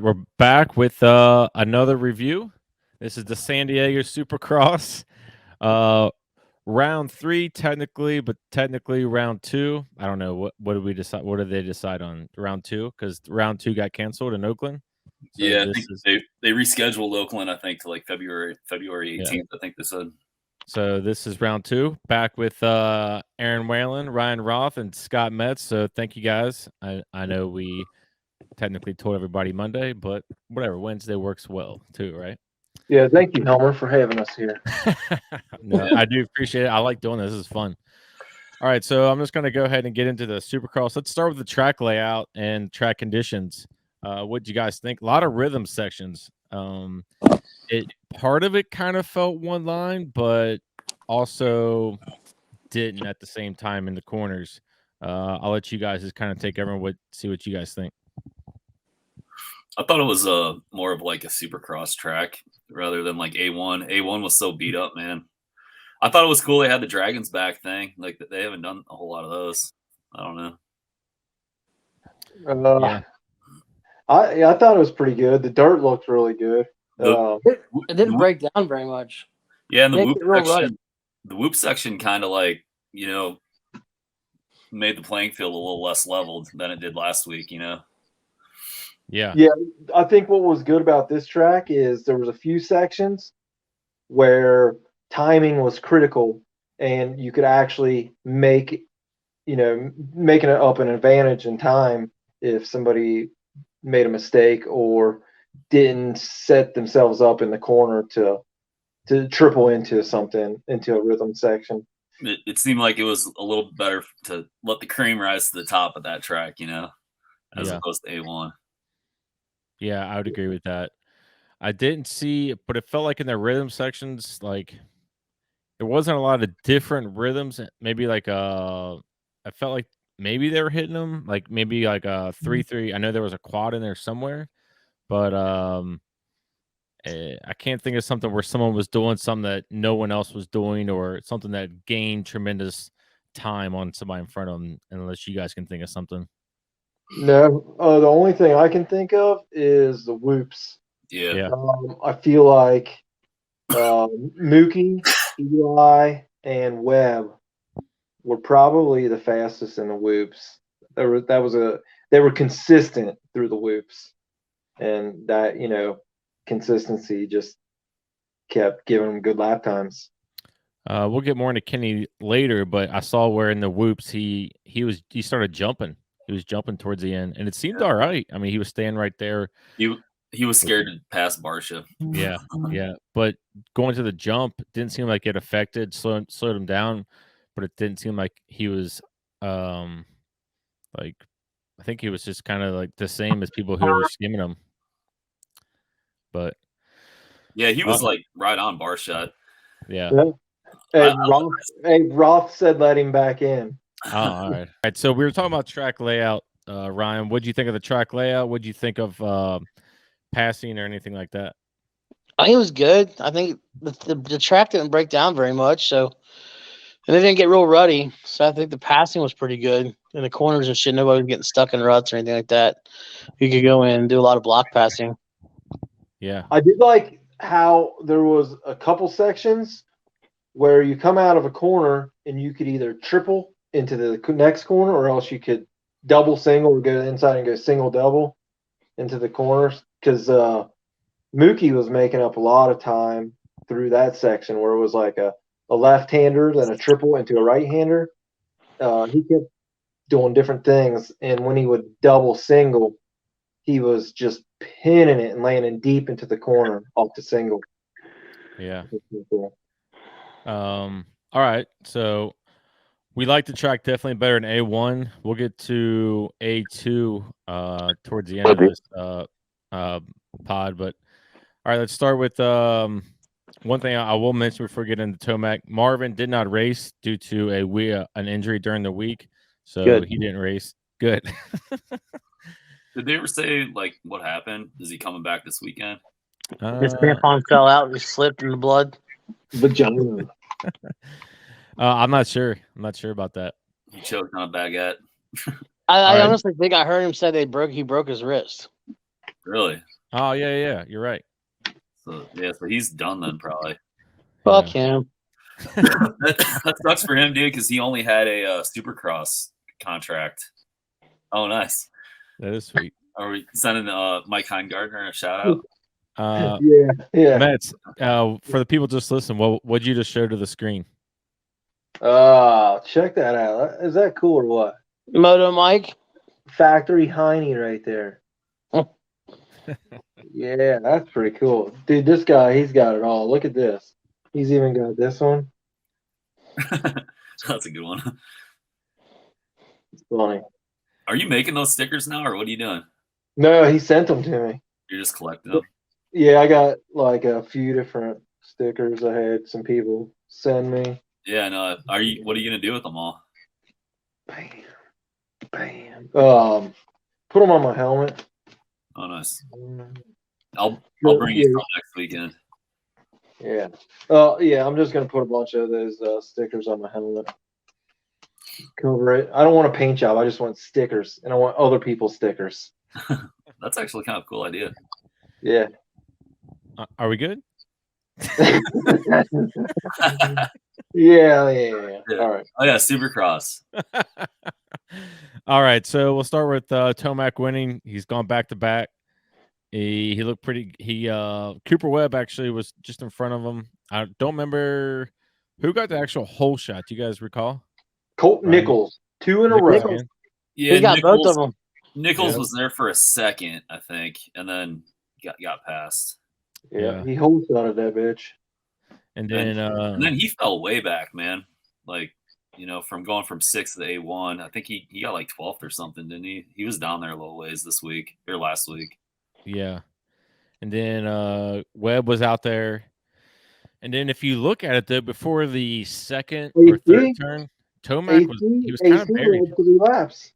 we're back with another review. This is the San Diego Supercross, round 3 technically, but technically round 2. I don't know what did we decide. What did they decide on round 2? Because round 2 got canceled in Oakland. So Yeah, I this think is they rescheduled Oakland. I think to like February yeah. 18th. I think they said. So this is round 2. Back with Aaron Whalen, Ryan Roth, and Scott Metz. So thank you guys. I know we technically told everybody Monday, but whatever. Wednesday works well too, right? Yeah, thank you, Helmer, for having us here. No, I do appreciate it. I like doing this. This is fun. All right, so I'm just going to go ahead and get into the Supercross. Let's start with the track layout and track conditions. What do you guys think? A lot of rhythm sections. It part of it kind of felt one line, but also didn't at the same time in the corners. I'll let you guys just kind of take everyone see what you guys think. I thought it was more of like a Supercross track rather than like A1. A1 was so beat up, man. I thought it was cool they had the Dragons back thing. Like they haven't done a whole lot of those. I don't know. Yeah. I thought it was pretty good. The dirt looked really good. It didn't break down very much. Yeah, and the whoop section kind of like, made the playing field a little less leveled than it did last week, Yeah. Yeah, I think what was good about this track is there was a few sections where timing was critical and you could actually making it up an advantage in time if somebody made a mistake or didn't set themselves up in the corner to triple into a rhythm section. It seemed like it was a little better to let the cream rise to the top of that track, as opposed to A1. Yeah, I would agree with that. I didn't see, but it felt like in the rhythm sections, like there wasn't a lot of different rhythms. Maybe like I felt like maybe they were hitting them, like maybe like a 3-3. I know there was a quad in there somewhere, but I can't think of something where someone was doing something that no one else was doing, or something that gained tremendous time on somebody in front of them. Unless you guys can think of something. No, the only thing I can think of is the whoops. Yeah. I feel like Mookie, Eli, and Webb were probably the fastest in the whoops. They were consistent through the whoops, and that consistency just kept giving them good lap times. We'll get more into Kenny later, but I saw where in the whoops he started jumping. He was jumping towards the end, and it seemed all right. I mean, he was staying right there. He was scared to pass Barsha. Yeah, yeah. But going to the jump didn't seem like it affected, slowed him down. But it didn't seem like he was, like, I think he was just kind of like the same as people who were skimming him. But yeah, he was like right on Barsha. Yeah. Hey, Roth said let him back in. Oh, all right. All right. So we were talking about track layout. Ryan, what do you think of the track layout? What do you think of passing or anything like that? I think it was good. I think the track didn't break down very much, so and they didn't get real ruddy. So I think the passing was pretty good in the corners and shit. Nobody was getting stuck in ruts or anything like that. You could go in and do a lot of block passing. Yeah, I did like how there was a couple sections where you come out of a corner and you could either triple into the next corner, or else you could double single or go inside and go single double into the corners, because Mookie was making up a lot of time through that section where it was like a left-hander, then a triple into a right-hander. He kept doing different things, and when he would double single, he was just pinning it and landing deep into the corner off the single. Yeah. Cool. All right. So we like the track definitely better than A1. We'll get to A2 towards the end of this pod. But all right, let's start with one thing I will mention before we get into Tomac. Marvin did not race due to an injury during the week, so he didn't race. Good. Did they ever say like what happened? Is he coming back this weekend? His tampon fell out and he slipped in the blood. Vagina. I'm not sure. I'm not sure about that. He choked on a baguette. I honestly think I heard him say he broke his wrist. Really? Oh yeah. You're right. So he's done then probably. Fuck him. That sucks for him, dude, because he only had a Supercross contract. Oh, nice. That is sweet. Are we sending Mike Heimgartner a shout out? Yeah. Mets, for the people just listening, what'd you just show to the screen? Check that out. Is that cool or what? Moto Mike. Factory Heine right there. Yeah, that's pretty cool. Dude, this guy, he's got it all. Look at this. He's even got this one. That's a good one. It's funny. Are you making those stickers now, or what are you doing? No, he sent them to me. You're just collecting them. Yeah, I got like a few different stickers. I had some people send me. Yeah, no. What are you gonna do with them all? Bam. Put them on my helmet. Oh, nice. I'll bring you some next weekend. Yeah. Yeah, I'm just gonna put a bunch of those stickers on my helmet. Cover it. I don't want a paint job. I just want stickers, and I want other people's stickers. That's actually kind of a cool idea. Yeah. Are we good? Yeah. All right. Oh yeah, Supercross. All right, so we'll start with Tomac winning. He's gone back to back. He looked pretty. Cooper Webb actually was just in front of him. I don't remember who got the actual hole shot. Do you guys recall? Colt Nichols, 2 in a row. Yeah, he got both of them. Nichols was there for a second, I think, and then got past. Yeah, he hole shotted that bitch. And then he fell way back, man. Like, from going from 6th to A1, I think he got like 12th or something, didn't he? He was down there a little ways this week or last week. Yeah. And then Webb was out there. And then if you look at it, though, before the second or third turn, Tomac was kind of buried. 3 laps.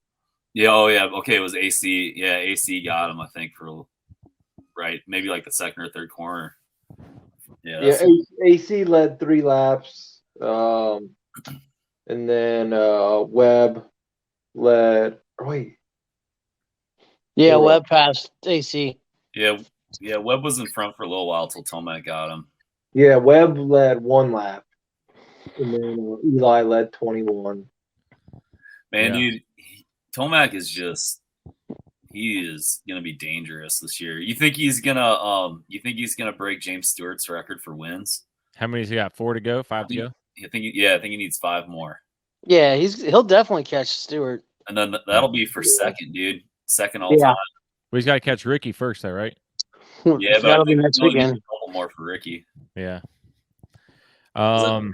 Yeah, okay, it was AC. Yeah, AC got him, I think, for maybe like the second or third corner. Yeah, AC led 3 laps. And then Webb led. Yeah, Webb passed AC. Yeah, Webb was in front for a little while till Tomac got him. Yeah, Webb led 1 lap, and then Eli led 21. Man, dude, Tomac is he is gonna be dangerous this year. You think he's gonna break James Stewart's record for wins? How many's he got? 4 to go? 5 to go? I think he needs 5 more. Yeah, he'll definitely catch Stewart. And then that'll be for second, dude. Second all time. Well, he's got to catch Ricky first, though, right? Yeah, but that'll be next weekend. A couple more for Ricky. Yeah.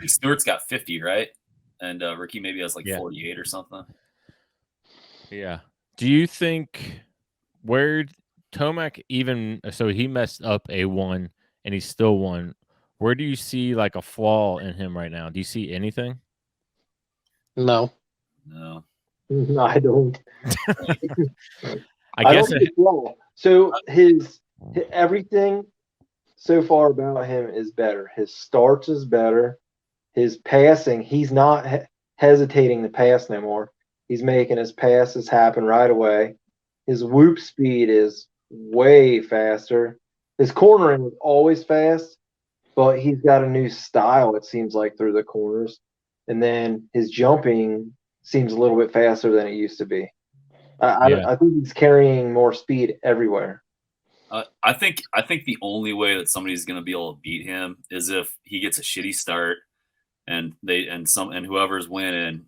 Stewart's got 50, right? And Ricky maybe has like 48 or something. Yeah. Do you think where Tomac so he messed up A1 and he still won? Where do you see like a flaw in him right now? Do you see anything? No. I don't. I guess so his everything so far about him is better. His starts is better. His passing, he's not hesitating to pass no more. He's making his passes happen right away. His whoop speed is way faster. His cornering was always fast, but he's got a new style, it seems like, through the corners. And then his jumping seems a little bit faster than it used to be. I think he's carrying more speed everywhere. I think the only way that somebody's going to be able to beat him is if he gets a shitty start and whoever's winning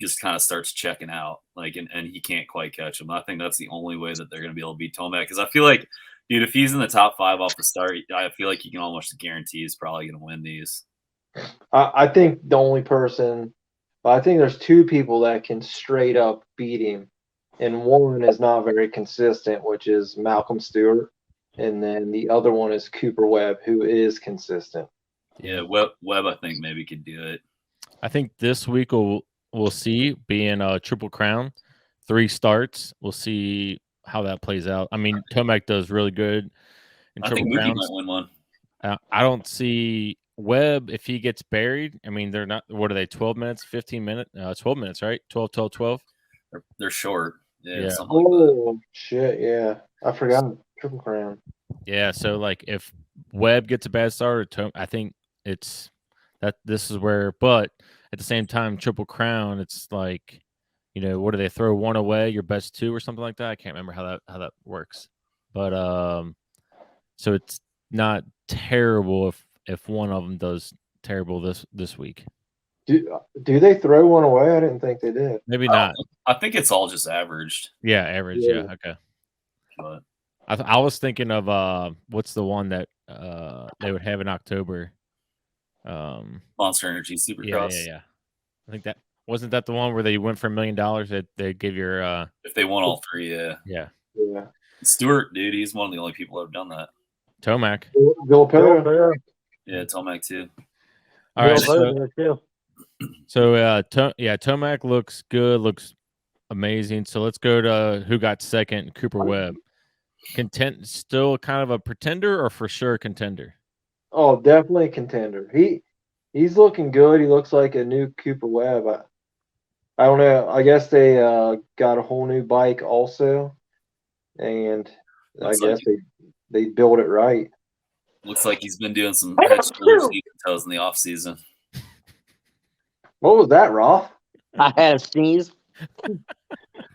just kind of starts checking out, and he can't quite catch him. I think that's the only way that they're going to be able to beat Tomac, because I feel like, dude, if he's in the top 5 off the start, I feel like you can almost guarantee he's probably going to win these. I think there's 2 people that can straight up beat him, and one is not very consistent, which is Malcolm Stewart, and then the other one is Cooper Webb, who is consistent. Yeah, Webb I think maybe could do it. I think this week we'll see, being a Triple Crown, 3 starts. We'll see how that plays out. I mean, Tomac does really good in Triple Crowns. Might win one. I don't see Webb, if he gets buried. I mean, they're not. What are they? 12 minutes, 15 minutes, 12 minutes, right? 12. They're short. Yeah. Oh shit! Yeah, I forgot. Triple Crown. Yeah, so like if Webb gets a bad start, I think it's that this is where. But at the same time, Triple Crown, it's like, what do they throw one away, your best two or something like that? I can't remember how that works. But so it's not terrible if one of them does terrible this week. Do they throw one away? I didn't think they did. Maybe not. I think it's all just averaged. Yeah, average. Yeah. Yeah, okay. But I was thinking of what's the one that they would have in October? Monster Energy Supercross. Yeah. I think that wasn't that the one where they went for $1 million that they give your If they won all three, yeah. yeah. Stewart, dude, he's one of the only people that have done that. Tomac. Villapera. Yeah, Tomac too. All right. Too. So Tomac looks good, looks amazing. So let's go to who got second, Cooper Webb. Still kind of a pretender or for sure contender? Oh, definitely a contender. He's looking good. He looks like a new Cooper Webb. I don't know. I guess they got a whole new bike also, and Looks I guess they built it right. Looks like he's been doing some head, shoulders, knees, and toes in the off season. What was that, Roth? I had a sneeze,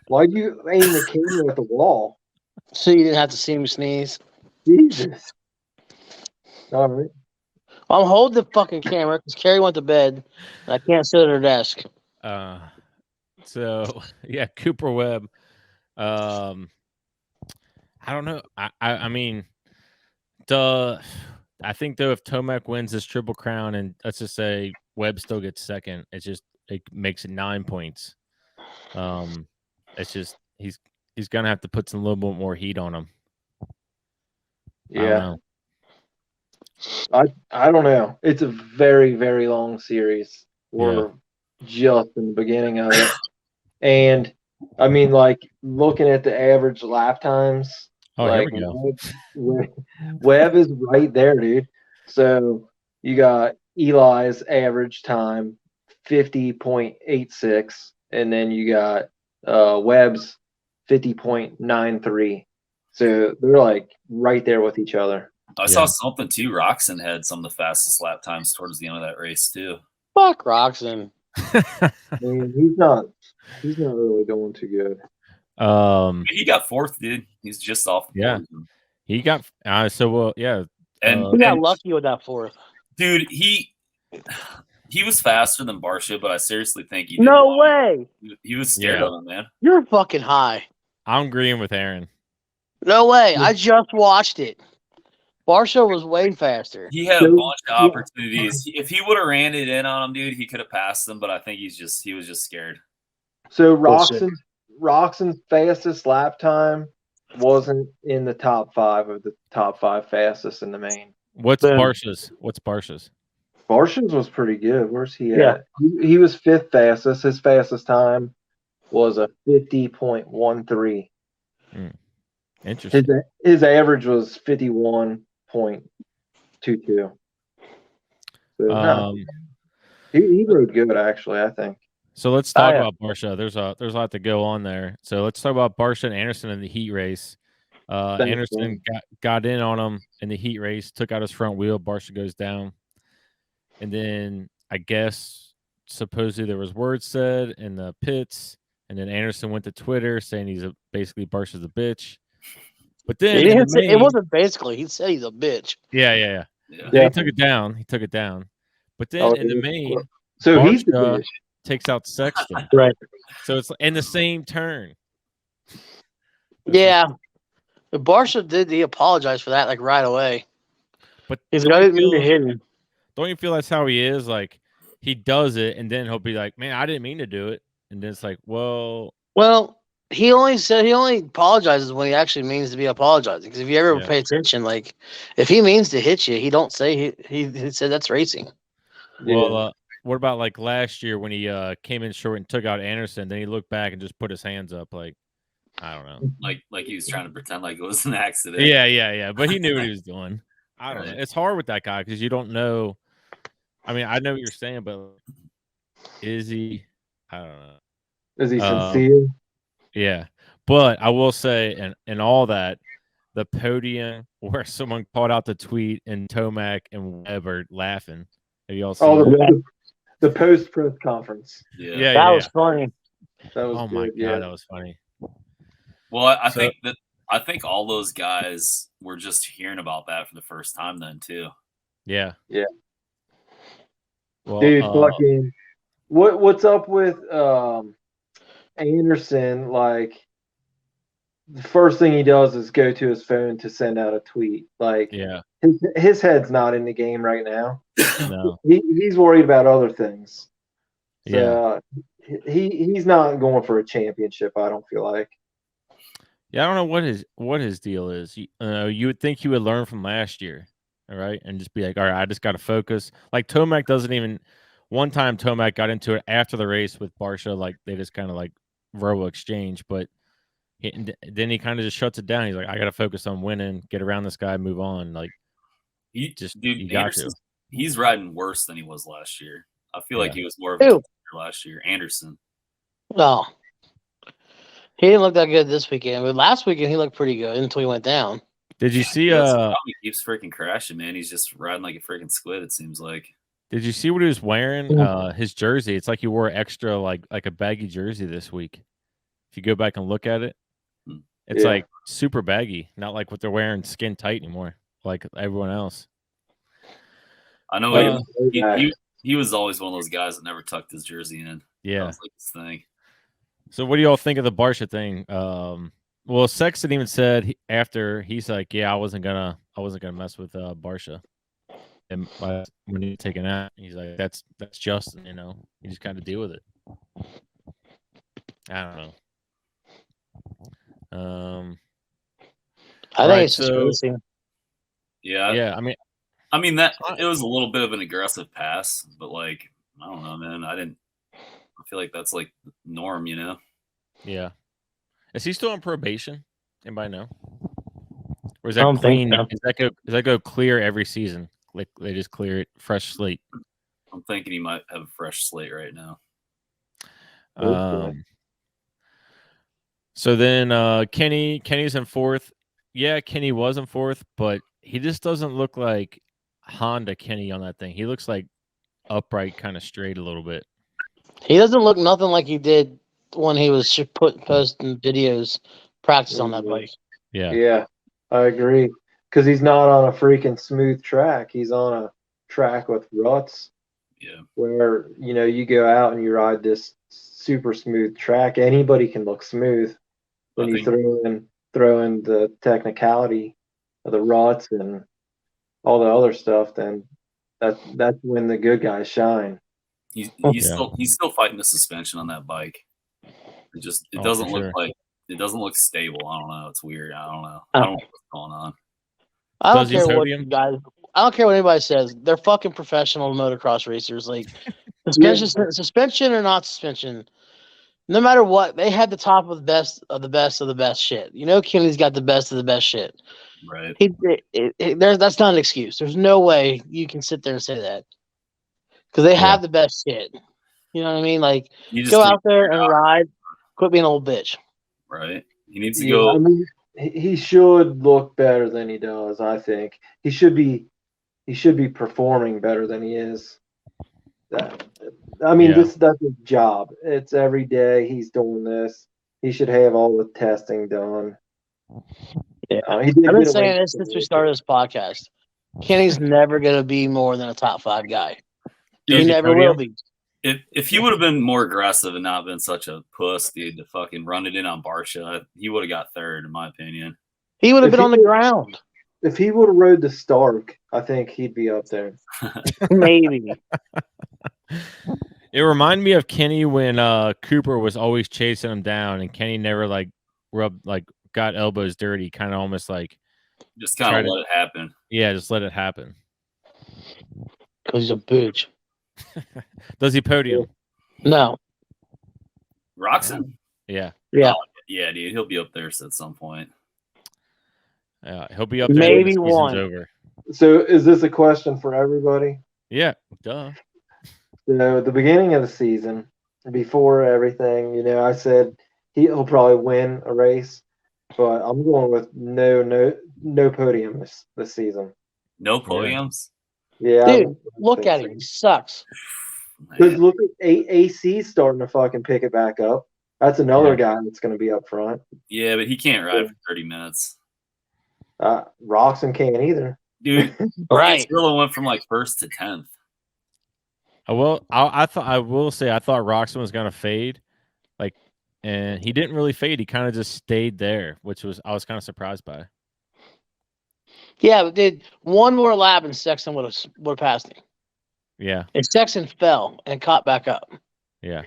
Why'd you aim the camera at the wall? so you didn't have to see me sneeze. Jesus. All right. I'm holding the fucking camera because Carrie went to bed, and I can't sit at her desk. So yeah, Cooper Webb. I don't know. I mean, I think though if Tomac wins this Triple Crown and let's just say Webb still gets second, it makes it 9 points. It's just he's gonna have to put some little bit more heat on him. Yeah. I don't know. It's a very, very long series. We're just in the beginning of it. And I mean, like looking at the average lap times, Here we go. Webb is right there, dude. So you got Eli's average time 50.86, and then you got Webb's 50.93. So they're like right there with each other. I saw something too. Roxon had some of the fastest lap times towards the end of that race too. Fuck Roxon. I mean, he's not really doing too good. He got fourth, dude. He's just off the board. He got And he got lucky with that fourth. Dude, he was faster than Barsha, but I seriously think he No way. He was scared of him, man. You're fucking high. I'm agreeing with Aaron. No way. I just watched it. Barsha was way faster. He had a bunch of opportunities. If he would have ran it in on him, dude, he could have passed him, but I think he was just scared. So Roxon's fastest lap time wasn't in the top 5 of the top 5 fastest in the main. What's Barsha's? Barsha's was pretty good. Where's he at? He was 5th fastest. His fastest time was a 50.13. Interesting. His average was 51.22. So he rode good, actually, I think. So let's talk about Barsha. There's a lot to go on there. So let's talk about Barsha and Anderson in the heat race. Anderson got in on him in the heat race, took out his front wheel. Barsha goes down. And then I guess supposedly there was words said in the pits. And then Anderson went to Twitter saying he's basically Barsha's a bitch. But then it wasn't basically. He said he's a bitch. Yeah. He took it down. But then in the main, so Barsha he's the bitch. Takes out Sexton. Right. So it's in the same turn. Yeah. But Barsha he apologized for that like right away. But he's got it hidden. Don't you feel that's how he is? Like he does it and then he'll be like, man, I didn't mean to do it. And then it's like, well, he only apologizes when he actually means to be apologizing. Because if you ever pay attention, like if he means to hit you, he don't say he said that's racing. Well, what about like last year when he came in short and took out Anderson? Then he looked back and just put his hands up, like I don't know, like he was trying to pretend like it was an accident. Yeah. But he knew what he was doing. I don't know. It's hard with that guy because you don't know. I mean, I know what you're saying, but is he? I don't know. Is he sincere? Yeah, but I will say, and all that, the podium where someone called out the tweet and Tomac and Webb are laughing. Have you all seen that? The post press conference. Yeah. That was funny. That was Oh good, my yeah. god, that was funny. Well, I So- think all those guys were just hearing about that for the first time then too. Yeah. Yeah. Well, Dude, fucking what's up with Anderson? Like, the first thing he does is go to his phone to send out a tweet. Like, yeah, his head's not in the game right now. no, He's worried about other things. yeah. So he's not going for a championship, I don't feel like. Yeah, I don't know what his deal is. You would think he would learn from last year, all right, and just be like, all right, I just got to focus. Like Tomac doesn't even. One time Tomac got into it after the race with Barsha, like they just kind of like verbal exchange, but then he kind of just shuts it down. He's like, I got to focus on winning, get around this guy, move on. Like, you got to. He's riding worse than he was last year. I feel like he was more of a Who? contender last year. Anderson. No. He didn't look that good this weekend, but last weekend he looked pretty good until he went down. Did you see? He keeps freaking crashing, man. He's just riding like a freaking squid. It seems like. Did you see what he was wearing? His jersey. It's like he wore extra, like a baggy jersey this week. If you go back and look at it, it's like super baggy, not like what they're wearing skin tight anymore, like everyone else. I know he was always one of those guys that never tucked his jersey in. Yeah, that was like his thing. So what do y'all think of the Barsha thing? Well, Sexton even said after he's like, yeah, I wasn't gonna mess with Barsha. And when he taken out, he's like, that's Justin, you just kind of deal with it. I don't know. I think it's just racing. Yeah. Yeah, I mean that it was a little bit of an aggressive pass, but like I don't know, man. I feel like that's like norm, Yeah. Is he still on probation? Anybody know? Or is I that don't clean? think so. Does that go clear every season? Like they just clear it, fresh slate. I'm thinking he might have a fresh slate right now. So then Kenny's in fourth. Yeah, Kenny was in fourth, but he just doesn't look like Honda Kenny on that thing. He looks like upright, kind of straight a little bit. He doesn't look nothing like he did when he was posting videos practice on that bike. Yeah, I agree. Because he's not on a freaking smooth track. He's on a track with ruts. Yeah. Where, you go out and you ride this super smooth track. Anybody can look smooth. When you throw in the technicality of the ruts and all the other stuff, then that's when the good guys shine. He's still fighting the suspension on that bike. It doesn't look stable. I don't know. It's weird. I don't know. I don't know what's going on. I don't care what you guys. I don't care what anybody says. They're fucking professional motocross racers. Like suspension or not suspension, no matter what, they had the top of the best of the best of the best shit. Kenny's got the best of the best shit. Right. That's not an excuse. There's no way you can sit there and say that because they have the best shit. You know what I mean? Like, go out there and ride. Quit being an old bitch. Right. He needs to go. I mean, he should look better than he does. I think he should be performing better than he is. That's his job. It's every day he's doing this. He should have all the testing done. Yeah, I've been saying this since we started this podcast. Kenny's never going to be more than a top 5 guy. He never will be. If he would have been more aggressive and not been such a puss, dude, to fucking run it in on Barsha, he would have got third, in my opinion. He would have been on the ground. If he would have rode the Stark, I think he'd be up there. Maybe. It reminded me of Kenny when Cooper was always chasing him down, and Kenny never got elbows dirty, kind of almost like just kind of let it happen. Yeah, just let it happen. Because he's a bitch. Does he podium? No. Roxon? Yeah. Yeah. Oh, yeah, dude. He'll be up there at some point. Yeah, he'll be up there. Maybe one. Over. So is this a question for everybody? Yeah, duh. So at the beginning of the season, before everything, I said he'll probably win a race. but I'm going with no podium this season. No podiums. Yeah, Dude, look at him. He sucks. Because Man. look at AC's starting to fucking pick it back up. That's another guy that's going to be up front. Yeah, but he can't ride for 30 minutes. Roxon can't either. Dude, Right. Zilla went from like 1st to 10th. I will say I thought Roxon was gonna fade, and he didn't really fade. He kind of just stayed there, which I was kind of surprised by. Yeah, but dude, one more lap and Sexton would have passed him. Yeah, And Sexton fell and caught back up. yeah.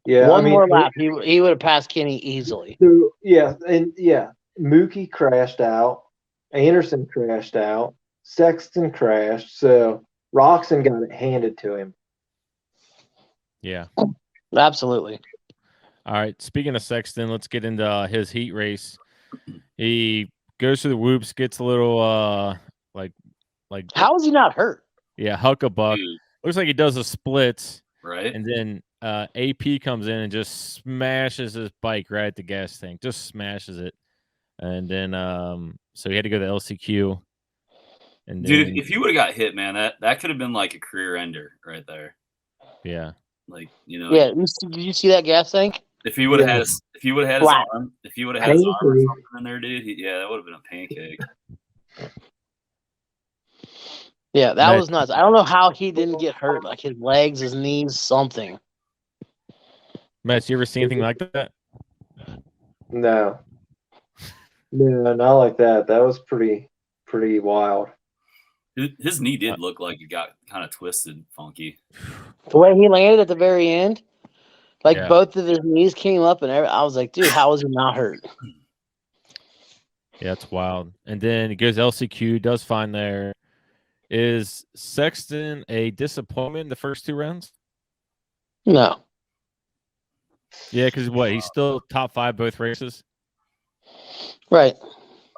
One more lap, he would have passed Kenny easily. So, Mookie crashed out. Anderson crashed out. Sexton crashed. So Roxon got it handed to him. Yeah. Absolutely. All right. Speaking of Sexton, let's get into his heat race. He goes through the whoops, gets a little like how is he not hurt? Yeah, huck-a-buck. Dude. Looks like he does a split, right? And then AP comes in and just smashes his bike right at the gas tank. Just smashes it. And then so he had to go to LCQ. And dude, then, if he would have got hit, man, that could have been like a career ender right there. Yeah. Like, you know. Yeah, did you see that gas tank? If he would have had his arm, if he would have had his arm or something in there, dude, that would have been a pancake. Yeah, that was nuts. I don't know how he didn't get hurt, like his legs, his knees, something. Matt, you ever see anything like that? No, not like that. That was pretty wild. His knee did look like it got kind of twisted, funky. The way he landed at the very end, Yeah. both of his knees came up, and I was like, dude, how was he not hurt? Yeah, it's wild. And then he goes LCQ, does fine there. Is Sexton a disappointment in the first 2 rounds? No. Yeah, because he's still top 5 both races. Right.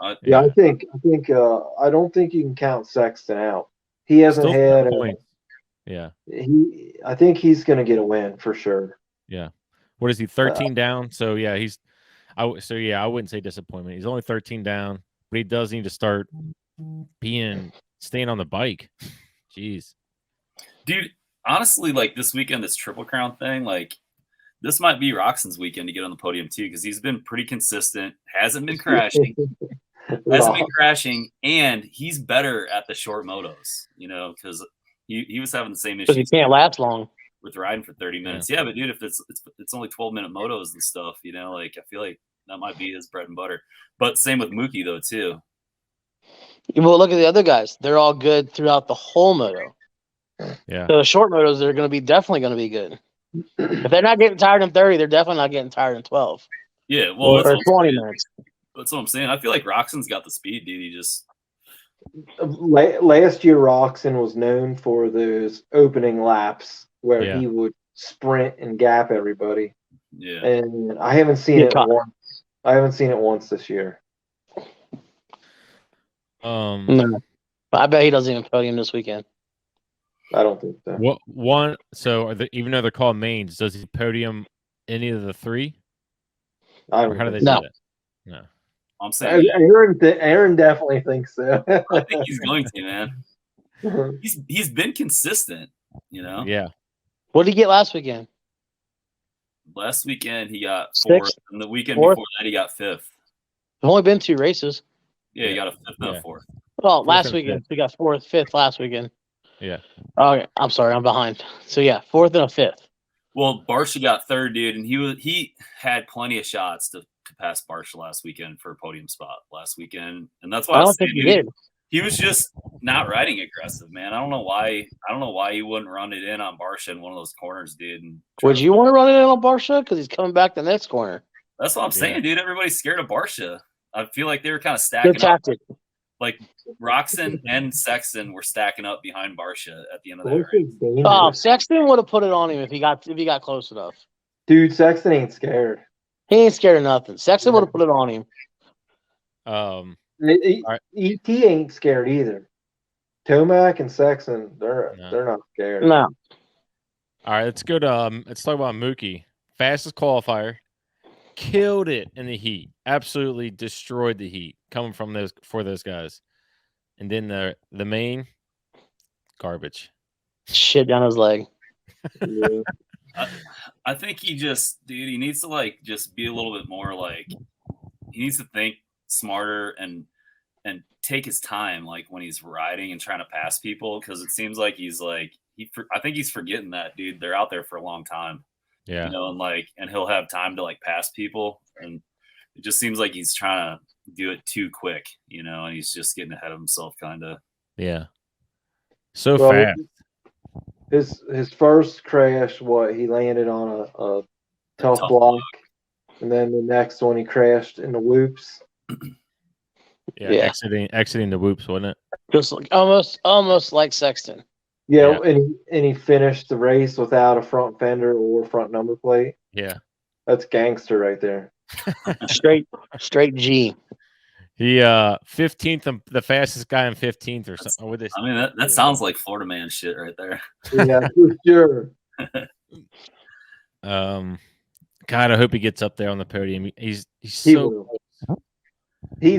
I think I don't think you can count Sexton out. He hasn't Still had points. Yeah. I think he's going to get a win for sure. Yeah. What is he? 13 down. So yeah, I wouldn't say disappointment. He's only 13 down, but he does need to start staying on the bike. Jeez. Dude, honestly, like this weekend, this Triple Crown thing, like this might be Roxon's weekend to get on the podium too, because he's been pretty consistent, hasn't been crashing, and he's better at the short motos, because he was having the same issue. Because he can't last long with riding for 30 minutes. Yeah, but dude, if it's only 12-minute motos and stuff, like I feel like that might be his bread and butter. But same with Mookie though too. Well, look at the other guys; they're all good throughout the whole moto. Yeah. So the short motos, they're definitely going to be good. If they're not getting tired in 30, they're definitely not getting tired in 12. Yeah, well, or 20 minutes. That's what I'm saying. I feel like Roxon's got the speed, dude. He just last year Roxon was known for those opening laps where he would sprint and gap everybody. Yeah, and I haven't seen it once. I haven't seen it once this year. No, I bet he doesn't even podium this weekend. I don't think so. So even though they're called mains, does he podium any of the 3? I don't Or how do they say that? No. I'm saying Aaron definitely thinks so. I think he's going to, man. He's been consistent, Yeah. What did he get last weekend? Last weekend he got 4th, and the weekend before that he got 5th. There's only been 2 races. Yeah, he got a 5th and a 4th. Well, last weekend he got 4th, 5th last weekend. Yeah. Okay, I'm sorry, I'm behind. So yeah, 4th and a 5th. Well, Barsha got 3rd, dude, and he had plenty of shots to pass Barsha last weekend for a podium spot last weekend, and that's why I don't think he did. He was just not riding aggressive, man. I don't know why he wouldn't run it in on Barsha in one of those corners, dude. Would you want to run it in on Barsha because he's coming back the next corner? That's what I'm saying, dude. Everybody's scared of Barsha. I feel like they were kind of stacking Good tactic. up. Like Roxon and Sexton were stacking up behind Barsha at the end of the race. Oh, Sexton would have put it on him if he got close enough. Dude, Sexton ain't scared. He ain't scared of nothing. Sexton would have put it on him. ET ain't scared either. Tomac and Sexton, they're not scared. No. All right, let's go to let's talk about Mookie. Fastest qualifier. killed it in the heat. Absolutely destroyed the heat coming from those guys. And then the main garbage. Shit down his leg. Yeah. I think he needs to like just be a little bit more like he needs to think smarter and take his time like when he's riding and trying to pass people because it seems like he's like I think he's forgetting that dude they're out there for a long time. Yeah. You know, and he'll have time to like pass people and it just seems like he's trying to do it too quick, you know, and he's just getting ahead of himself kind of. Yeah. So fast. His first crash, he landed on a tough block, and then the next one he crashed in the whoops. Yeah. Exiting the whoops, wasn't it? Just like almost like Sexton. Yeah, and he finished the race without a front fender or front number plate. Yeah. That's gangster right there. Straight G. He 15th, the fastest guy in 15th or something. I mean, that sounds like Florida man shit right there. Yeah, for sure. God, I hope he gets up there on the podium. He's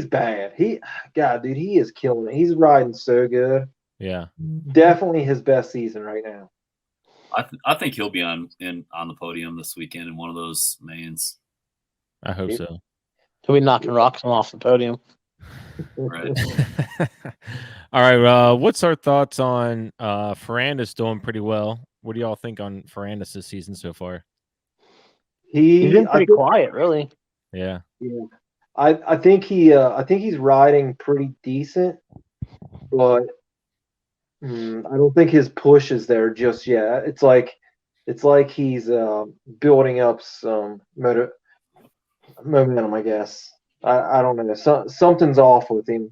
bad. Dude, he is killing it. He's riding so good. Yeah, definitely his best season right now. I think he'll be on the podium this weekend in one of those mains. I hope so. He'll be knocking rocks off the podium. Right. All right. What's our thoughts on Ferrandis doing pretty well? What do y'all think on Ferrandis this season so far? He's been pretty quiet, really. Yeah. Yeah. I think he's riding pretty decent, but I don't think his push is there just yet. It's like he's building up some momentum, I guess. I don't know. Something's off with him.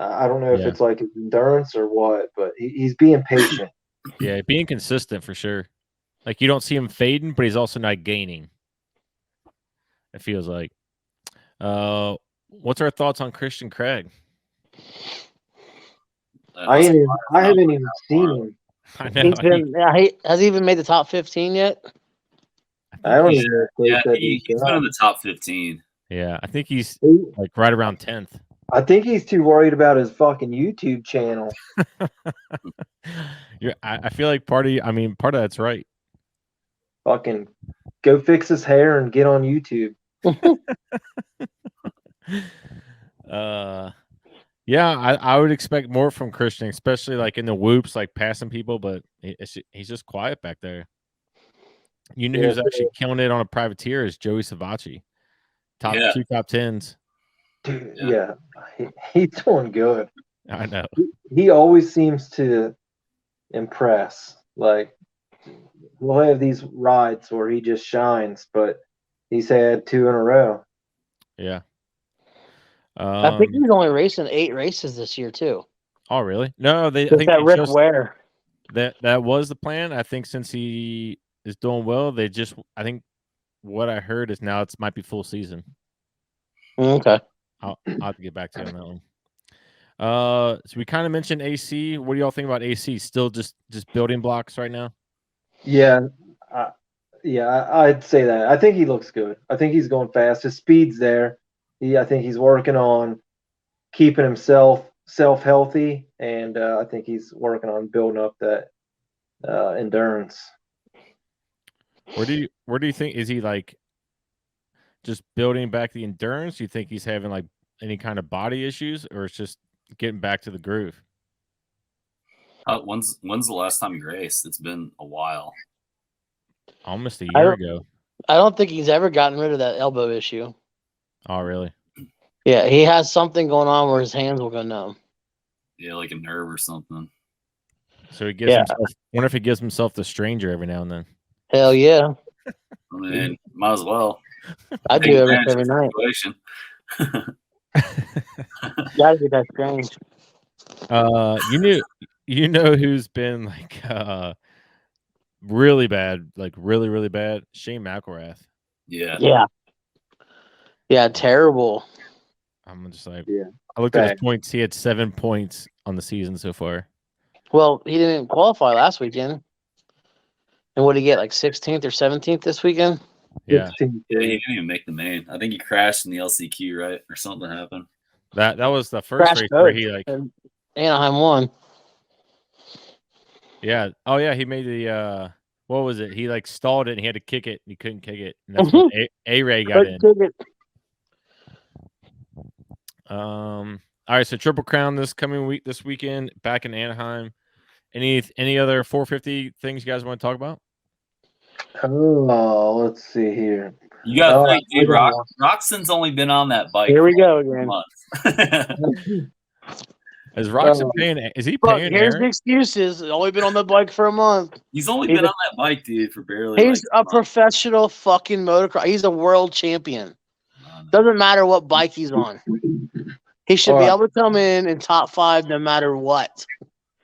I don't know if it's like his endurance or what, but he's being patient. Yeah, being consistent for sure. Like you don't see him fading, but he's also not gaining. It feels like. What's our thoughts on Christian Craig? I haven't even seen him. I know. Has he even made the top 15 yet? I don't even know. He's been in the top 15. Yeah, I think he's like right around 10th. I think he's too worried about his fucking YouTube channel. I feel like part of that's right. Fucking go fix his hair and get on YouTube. Yeah, I would expect more from Christian, especially like in the whoops, like passing people, but he's just quiet back there. You knew who's actually killing it on a privateer is Joey Savacci. Top 10s. Dude, yeah. He's doing good. I know. He always seems to impress. Like we'll have these rides where he just shines, but he's had 2 in a row. Yeah. I think he's only racing 8 races this year too. Oh, really? No, I think that Rick Ware. That was the plan. I think since he is doing well, I think what I heard is now might be full season. Okay. I'll have to get back to you on that one. So we kind of mentioned AC. What do y'all think about AC? Still just building blocks right now? Yeah. I'd say that. I think he looks good. I think he's going fast. His speed's there. I think he's working on keeping himself healthy, and I think he's working on building up that endurance. Where do you think is he like just building back the endurance? Do you think he's having like any kind of body issues, or it's just getting back to the groove? When's the last time he raced? It's been a while. Almost a year ago. I don't think he's ever gotten rid of that elbow issue. Oh, really? Yeah, he has something going on where his hands will go numb. Yeah, like a nerve or something. So he gives himself. Wonder if he gives himself the stranger every now and then. Hell yeah! I mean, might as well. I do every night. Gotta be that strange. You know who's been like really bad, like really, really bad? Shane McElrath. Yeah, terrible. I'm just like, I looked at his points. He had 7 points on the season so far. Well, he didn't qualify last weekend. And what did he get, like 16th or 17th this weekend? Yeah. 16-3. Yeah, he didn't even make the main. I think he crashed in the LCQ, right? Or something happened. That was the first Crash race where both. he like And Anaheim won. yeah. Oh yeah, he made the what was it? He like stalled it and he had to kick it and he couldn't kick it. And that's when A-Ray got in. All right, so Triple Crown this weekend back in Anaheim. Any other 450 things you guys want to talk about? Oh, let's see here. You got to think, I dude. got one. Roxon's only been on that bike. Here we for go a again. month. Is Roxon paying? Is he Look, paying here's Aaron? the excuses. Only been on the bike for a month. He's only He's been a- on that bike, dude, for barely. He's like a professional fucking motocross. He's a world champion. Doesn't matter what bike he's on. He should All be right. able to come in top 5 no matter what.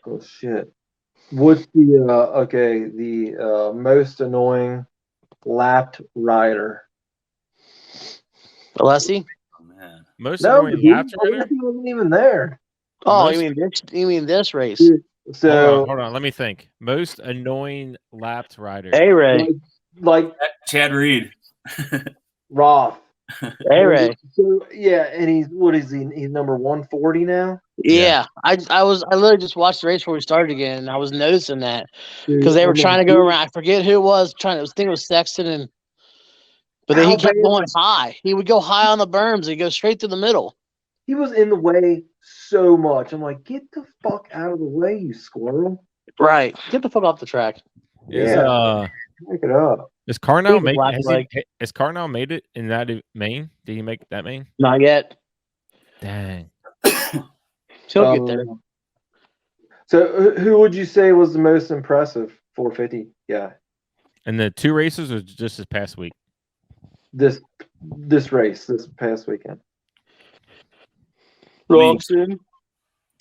Oh shit. What's the most annoying lapped rider? Alessi? Oh, man. Most No, annoying he laps rider? wasn't even there. Oh, Most- you mean this race? So Hold on. Let me think. Most annoying lapped rider. A-Ray. like Chad Reed. Roth. A-Ray. So yeah, and he's He's number 140 now. Yeah. I literally just watched the race before we started again, and I was noticing that because Dude, they were I'm trying to like, go around. I forget who it was trying. I think it was Sexton, but then he How kept bad- going high. He would go high on the berms. He'd go straight to the middle. he was in the way so much. I'm like, get the fuck out of the way, you squirrel. Right. Get the fuck off the track. Is Make it up. is Carnell He's a black leg. has Carnell made it in that main? Did he make that main? Not yet. Dang. He'll get there. So who would you say was the most impressive 450 guy And the 2 races or just this past week? this race this past weekend? I mean, Robson.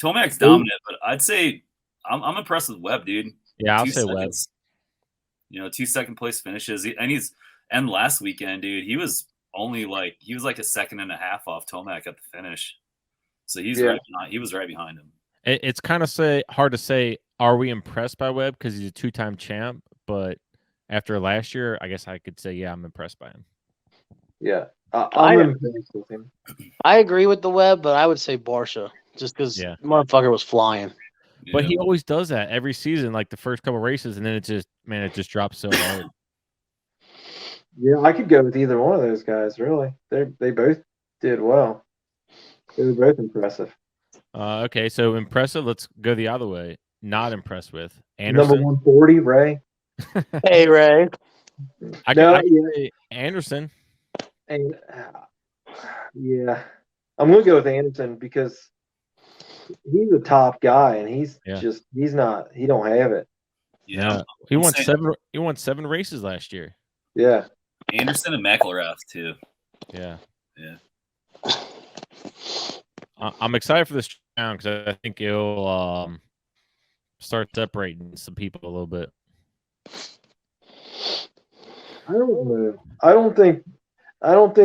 Tomac's dominant, but I'd say I'm impressed with Webb, dude. Yeah, I'll 2 say Webb. seconds. 2 second place finishes, and last weekend, dude, he was like a second and a half off Tomac at the finish, so he was right behind him. It's kind of hard to say. Are we impressed by Webb because he's a 2-time champ? But after last year, I guess I could say, yeah, I'm impressed by him. Yeah, I'm impressed with him. I agree with the Webb, but I would say Barsha just because motherfucker was flying. But he always does that every season, like the first couple races, and then it just drops so hard. Yeah, I could go with either one of those guys. Really, they both did well. They were both impressive. Okay, so impressive. Let's go the other way. Not impressed with Anderson. Number 140, Ray. Hey, Ray. I can say Anderson. And yeah, I'm gonna go with Anderson because he's a top guy, and he don't have it. Yeah, he won 7. He won 7 races last year. Yeah, Anderson and McElrath too. Yeah. Yeah. I'm excited for this round because I think it'll start separating some people a little bit. I don't know. I don't think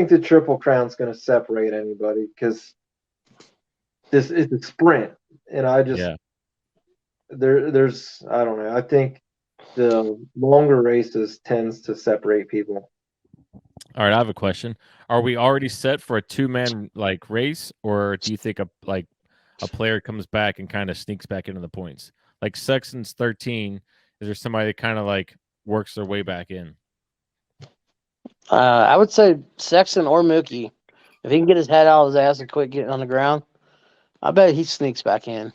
the Triple Crown's going to separate anybody because this is a sprint, and I just there's I don't know. I think the longer races tends to separate people. All right, I have a question. Are we already set for a 2-man race, or do you think a player comes back and kind of sneaks back into the points? Like Sexton's 13. Is there somebody that kind of works their way back in? I would say Sexton or Mookie. If he can get his head out of his ass and quit getting on the ground, I bet he sneaks back in.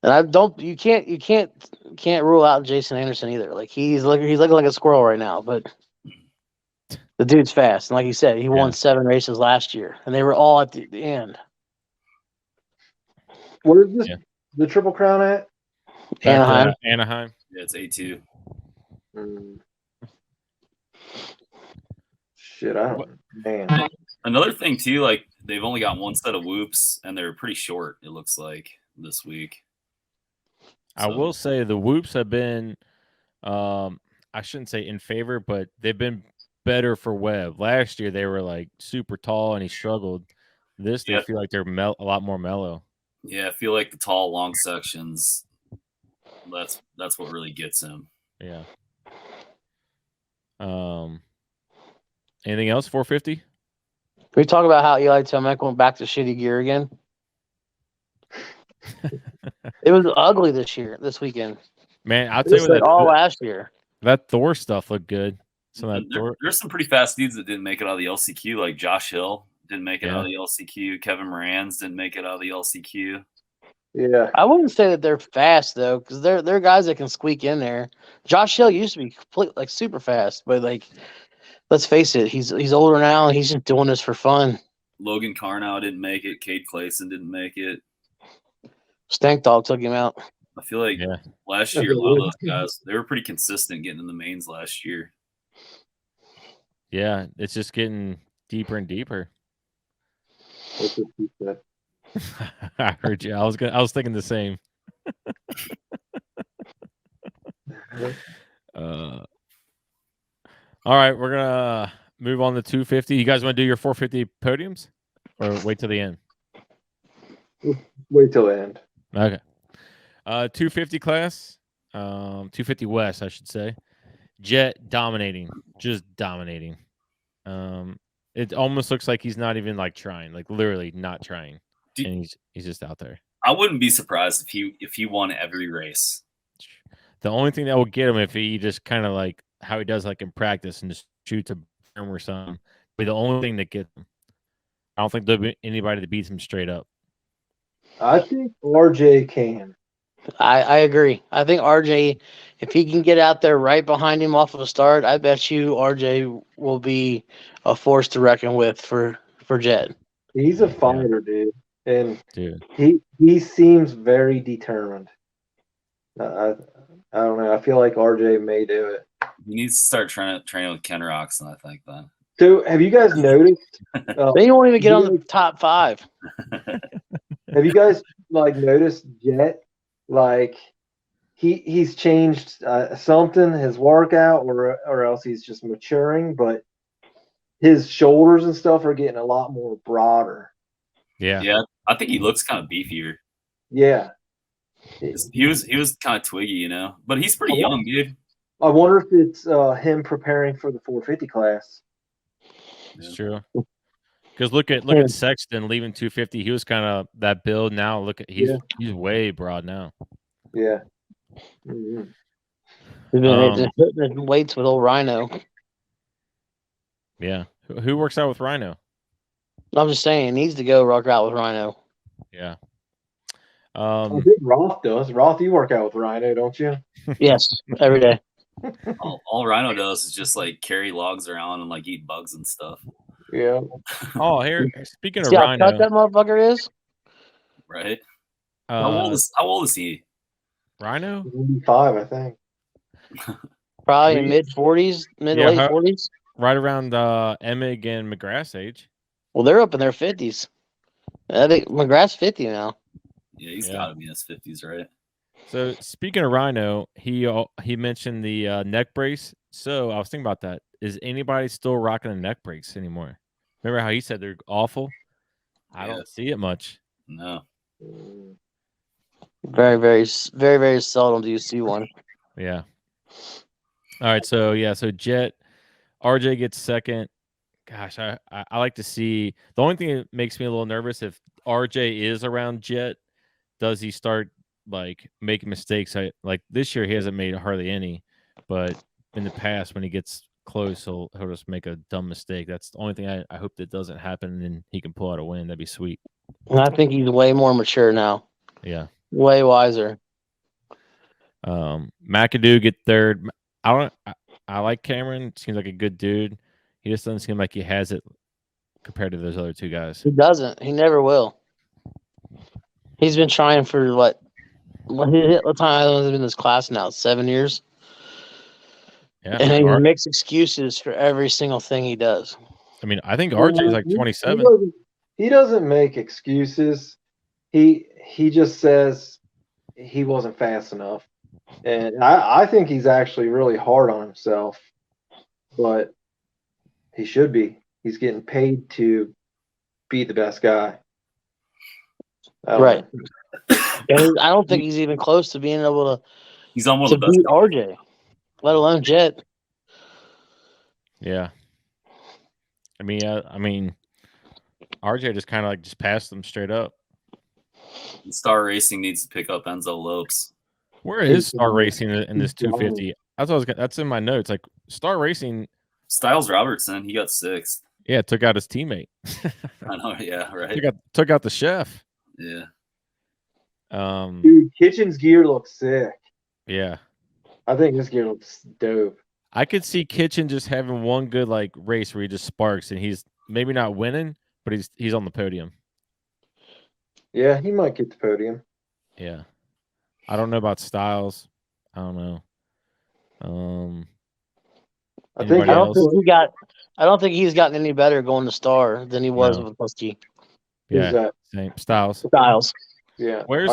And you can't rule out Jason Anderson either. Like he's looking like a squirrel right now, but the dude's fast. And like you said, he won 7 races last year, and they were all at the end. Where is this the Triple Crown at? Anaheim. Anaheim. Yeah, it's A2. Shit, I don't. Man. Another thing too, they've only got 1 set of whoops, and they're pretty short. It looks like this week. I will say the whoops have been, I shouldn't say in favor, but they've been better for Webb. Last year they were super tall and he struggled. They feel like they're a lot more mellow. Yeah, I feel like the tall, long sections. That's what really gets him. Yeah. Anything else? 450. Can we talk about how Eli Tomac went back to shitty gear again? It was ugly this weekend. Man, I'll tell you Just what, like all last year. that Thor stuff looked good. So that Thor, There's some pretty fast dudes that didn't make it out of the LCQ, like Josh Hill didn't make it out of the LCQ. Kevin Moran's didn't make it out of the LCQ. Yeah, I wouldn't say that they're fast though, because they're guys that can squeak in there. Josh Hill used to be like super fast, but like, let's face it, he's older now and he's just doing this for fun. Logan Carnow didn't make it. Cade Clayson didn't make it. Stank Dog took him out. I feel like last year, a lot of those guys, they were pretty consistent getting in the mains last year. yeah, it's just getting deeper and deeper. that's what he said. I heard you. I was thinking the same. All right, we're gonna move on to 250. You guys want to do your 450 podiums, or wait till the end? Wait till the end. Okay. 250 class, 250 West, I should say. Jet dominating, just dominating. It almost looks like he's not even like trying, like literally not trying, and he's just out there. I wouldn't be surprised if he won every race. The only thing that will get him if he just kind of like how he does like in practice and just shoots a berm or something, be the only thing that gets him. I don't think there'll be anybody that beats him straight up. I think RJ can. I agree. I think RJ, if he can get out there right behind him off of a start, I bet you RJ will be a force to reckon with for Jet. He's a fighter, dude, and Dude, he seems very determined. I don't know. I feel like RJ may do it. He needs to start trying to train with Ken Roxon, I think, then. So, have you guys noticed? They won't even get on the top 5. Have you guys noticed Jet? Like he's changed something, his workout, or else he's just maturing. But his shoulders and stuff are getting a lot more broader. Yeah. I think he looks kind of beefier. Yeah, he was kind of twiggy, but he's pretty young, dude. I wonder if it's him preparing for the 450 class. it's true. Because look at Sexton leaving 250. He was kind of that build. Now look at he's way broad now. Yeah. Mm-hmm. He's been hitting weights with old Rhino. Yeah. Who works out with Rhino? I'm just saying, he needs to go rock out with Rhino. Yeah. I think Roth does. Roth, you work out with Rhino, don't you? Yes, every day. All Rhino does is just carry logs around and eat bugs and stuff. Yeah. Oh, here. Speaking of See how Rhino, cut that motherfucker is? Right. How old is he? Rhino? 5, I think. Probably mid 40s, late 40s. Right around Emig and McGrath's age. Well, they're up in their 50s. I think McGrath's 50 now. Yeah, he's got to be in his 50s, right? So speaking of Rhino, he mentioned the neck brace. So I was thinking about that. Is anybody still rocking a neck brace anymore? Remember how he said they're awful? I don't see it much. No. Very, very, very, very seldom do you see one. Yeah. All right. So Jet, RJ gets second. Gosh, I like to see. The only thing that makes me a little nervous if RJ is around Jet, does he start making mistakes? Like this year he hasn't made hardly any, but in the past when he gets close, he'll just make a dumb mistake. That's the only thing I hope that doesn't happen, and he can pull out a win. That'd be sweet. And I think he's way more mature now. Yeah, way wiser. McAdoo get third. I like Cameron. Seems like a good dude. He just doesn't seem like he has it compared to those other two guys. He doesn't. He never will. He's been trying for what time has been in this class now? 7 years. Yeah, and he makes excuses for every single thing he does. I mean, I think RJ is like 27. He doesn't make excuses. He just says he wasn't fast enough, and I think he's actually really hard on himself, but he should be. He's getting paid to be the best guy. Right. And I don't think he's even close to being able to. He's almost to beat RJ, let alone Jet. Yeah. I mean, RJ just kind of like just passed them straight up. Star Racing needs to pick up Enzo Lopes. Where is Star Racing in this 250? That's in my notes. Like Star Racing, Styles Robertson, he got 6th. yeah, took out his teammate. I know, yeah, right. Took out the chef. Yeah. Dude, Kitchen's gear looks sick. Yeah. I think this gear looks dope. I could see Kitchen just having one good like race where he just sparks and he's maybe not winning, but he's on the podium. Yeah, he might get the podium. Yeah. I don't know about Styles. I don't know. I don't think he's gotten any better going to Star than he was with Husky. Yeah, same Styles. Yeah. Where's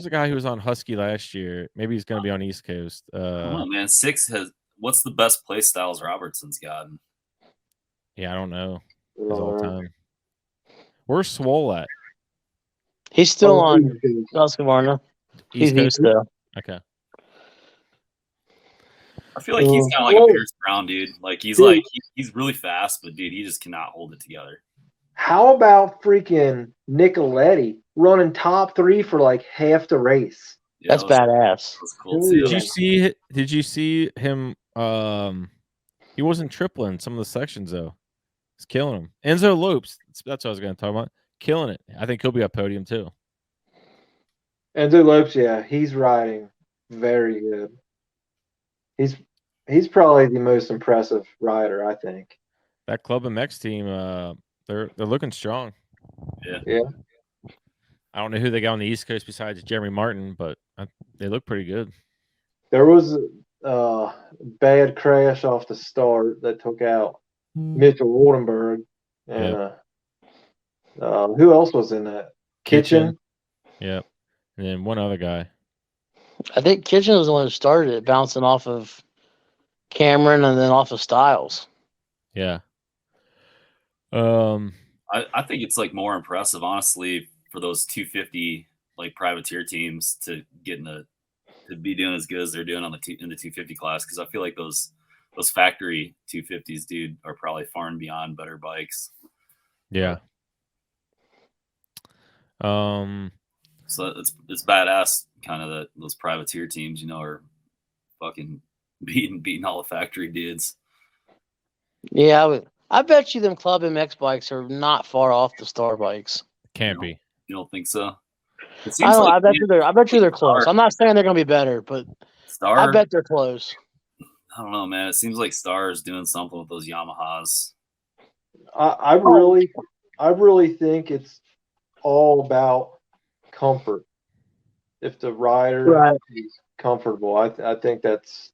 the guy who was on Husky last year? Maybe he's going to be on East Coast. Come on, man. 6 has. What's the best place Styles Robertson's gotten? Yeah, I don't know. All time. Where's Swole at? He's still on Husqvarna. He's East though. Okay. I feel like he's kind of like a Pierce Brown dude. Like he's really fast, but dude, he just cannot hold it together. How about freaking Nicoletti running top 3 for like half the race? Yeah, that's badass. That's cool too. Did you see him? He wasn't tripling some of the sections though. He's killing him. Enzo Lopes. That's what I was going to talk about. Killing it. I think he'll be at podium too. Enzo Lopes, yeah, he's riding very good. He's probably the most impressive rider, I think. That Club MX team, they're looking strong. Yeah. I don't know who they got on the East Coast besides Jeremy Martin, but they look pretty good. There was a bad crash off the start that took out Mitchell Oldenburg. And who else was in that? Kitchen? Yep. And then one other guy. I think Kitchen was the one who started it, bouncing off of Cameron and then off of Styles. Yeah. I think it's like more impressive, honestly, for those 250 like privateer teams to be doing as good as they're doing in the 250 class, because I feel like those factory 250s, dude, are probably far and beyond better bikes. Yeah. So it's badass, kind of that those privateer teams, you know, are fucking beating all the factory dudes. Yeah, I bet you them Club MX bikes are not far off the Star bikes. Can't be. You don't think so? I bet you they're close. I'm not saying they're gonna be better, but Star, I bet they're close. I don't know, man. It seems like Star is doing something with those Yamahas. I really think it's all about comfort. If the rider is comfortable, I think that's